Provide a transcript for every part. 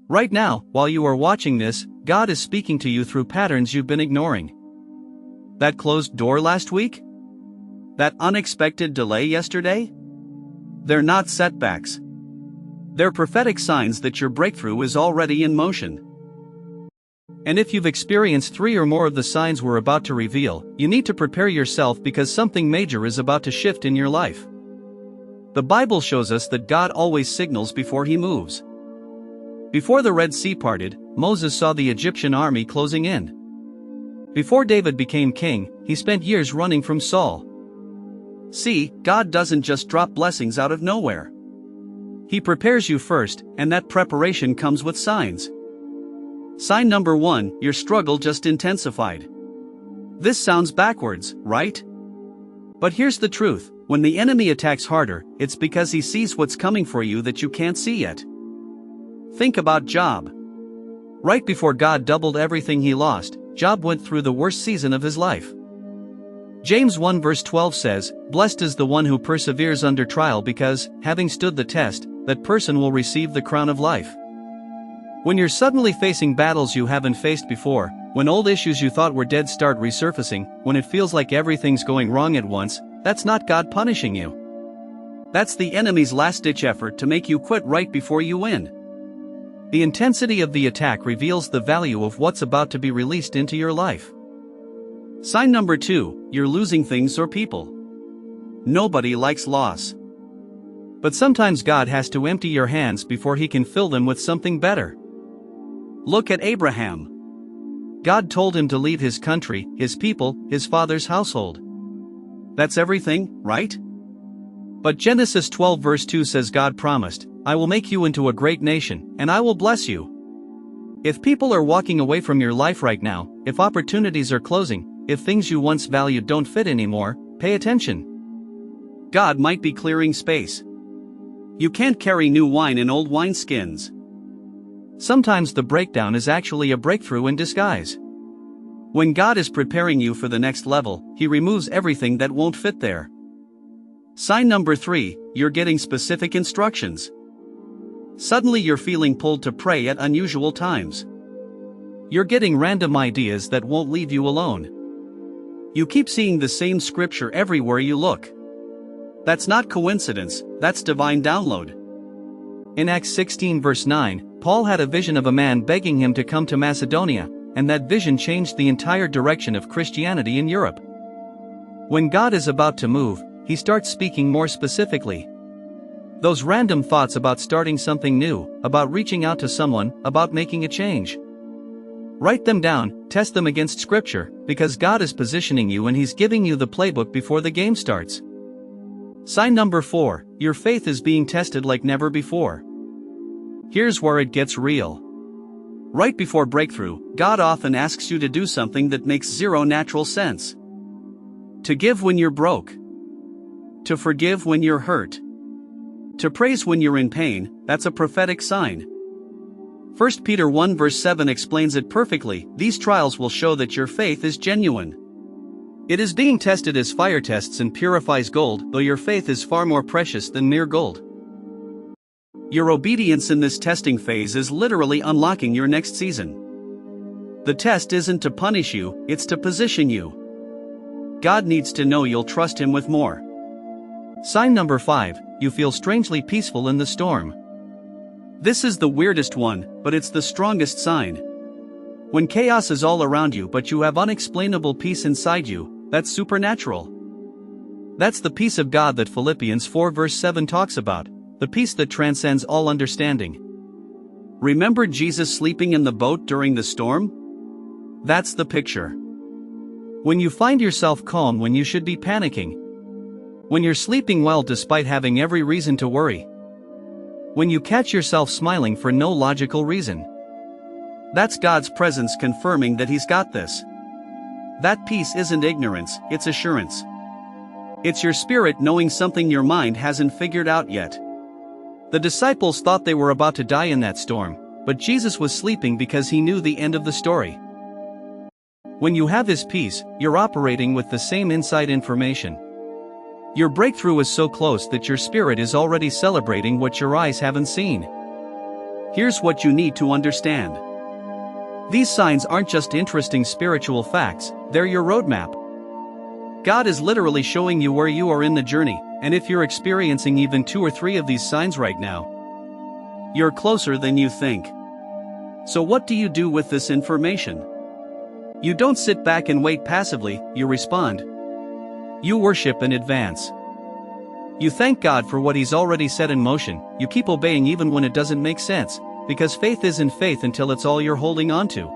Right now, while you are watching this, God is speaking to you through patterns you've been ignoring. That closed door last week? That unexpected delay yesterday? They're not setbacks. They're prophetic signs that your breakthrough is already in motion. And if you've experienced 3 or more of the signs we're about to reveal, you need to prepare yourself because something major is about to shift in your life. The Bible shows us that God always signals before he moves. Before the Red Sea parted, Moses saw the Egyptian army closing in. Before David became king, he spent years running from Saul. See, God doesn't just drop blessings out of nowhere. He prepares you first, and that preparation comes with signs. Sign number 1, your struggle just intensified. This sounds backwards, right? But here's the truth, when the enemy attacks harder, it's because he sees what's coming for you that you can't see yet. Think about Job. Right before God doubled everything he lost, Job went through the worst season of his life. James 1 verse 12 says, "Blessed is the one who perseveres under trial because, having stood the test, that person will receive the crown of life." When you're suddenly facing battles you haven't faced before, when old issues you thought were dead start resurfacing, when it feels like everything's going wrong at once, that's not God punishing you. That's the enemy's last-ditch effort to make you quit right before you win. The intensity of the attack reveals the value of what's about to be released into your life. Sign number 2, you're losing things or people. Nobody likes loss. But sometimes God has to empty your hands before he can fill them with something better. Look at Abraham. God told him to leave his country, his people, his father's household. That's everything, right? But Genesis 12 verse 2 says God promised, "I will make you into a great nation, and I will bless you." If people are walking away from your life right now, if opportunities are closing, if things you once valued don't fit anymore, pay attention. God might be clearing space. You can't carry new wine in old wineskins. Sometimes the breakdown is actually a breakthrough in disguise. When God is preparing you for the next level, he removes everything that won't fit there. Sign number 3, you're getting specific instructions. Suddenly you're feeling pulled to pray at unusual times. You're getting random ideas that won't leave you alone. You keep seeing the same scripture everywhere you look. That's not coincidence, that's divine download. In Acts 16 verse 9, Paul had a vision of a man begging him to come to Macedonia, and that vision changed the entire direction of Christianity in Europe. When God is about to move, he starts speaking more specifically. Those random thoughts about starting something new, about reaching out to someone, about making a change. Write them down, test them against scripture, because God is positioning you and he's giving you the playbook before the game starts. Sign number 4, your faith is being tested like never before. Here's where it gets real. Right before breakthrough, God often asks you to do something that makes zero natural sense. To give when you're broke. To forgive when you're hurt. To praise when you're in pain, that's a prophetic sign. 1 Peter 1 verse 7 explains it perfectly, these trials will show that your faith is genuine. It is being tested as fire tests and purifies gold, though your faith is far more precious than mere gold. Your obedience in this testing phase is literally unlocking your next season. The test isn't to punish you, it's to position you. God needs to know you'll trust him with more. Sign number 5, you feel strangely peaceful in the storm. This is the weirdest one, but it's the strongest sign. When chaos is all around you but you have unexplainable peace inside you, that's supernatural. That's the peace of God that Philippians 4 verse 7 talks about, the peace that transcends all understanding. Remember Jesus sleeping in the boat during the storm? That's the picture. When you find yourself calm when you should be panicking. When you're sleeping well despite having every reason to worry. When you catch yourself smiling for no logical reason. That's God's presence confirming that he's got this. That peace isn't ignorance, it's assurance. It's your spirit knowing something your mind hasn't figured out yet. The disciples thought they were about to die in that storm, but Jesus was sleeping because he knew the end of the story. When you have his peace, you're operating with the same inside information. Your breakthrough is so close that your spirit is already celebrating what your eyes haven't seen. Here's what you need to understand. These signs aren't just interesting spiritual facts, they're your roadmap. God is literally showing you where you are in the journey, and if you're experiencing even 2 or 3 of these signs right now, you're closer than you think. So what do you do with this information? You don't sit back and wait passively, you respond. You worship in advance. You thank God for what He's already set in motion, you keep obeying even when it doesn't make sense, because faith isn't faith until it's all you're holding on to.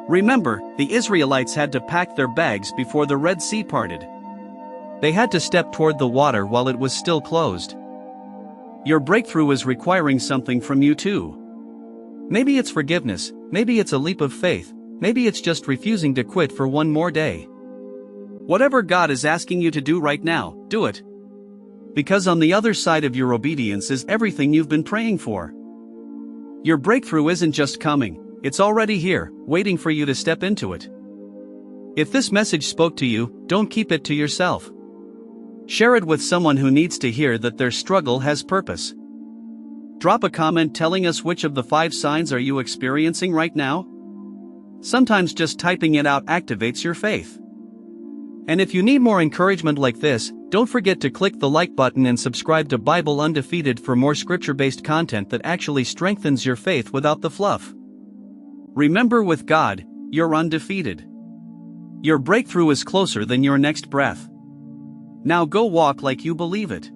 Remember, the Israelites had to pack their bags before the Red Sea parted. They had to step toward the water while it was still closed. Your breakthrough is requiring something from you too. Maybe it's forgiveness, maybe it's a leap of faith, maybe it's just refusing to quit for one more day. Whatever God is asking you to do right now, do it. Because on the other side of your obedience is everything you've been praying for. Your breakthrough isn't just coming, it's already here, waiting for you to step into it. If this message spoke to you, don't keep it to yourself. Share it with someone who needs to hear that their struggle has purpose. Drop a comment telling us which of the 5 signs are you experiencing right now. Sometimes just typing it out activates your faith. And if you need more encouragement like this, don't forget to click the like button and subscribe to Bible Undefeated for more scripture-based content that actually strengthens your faith without the fluff. Remember, with God, you're undefeated. Your breakthrough is closer than your next breath. Now go walk like you believe it.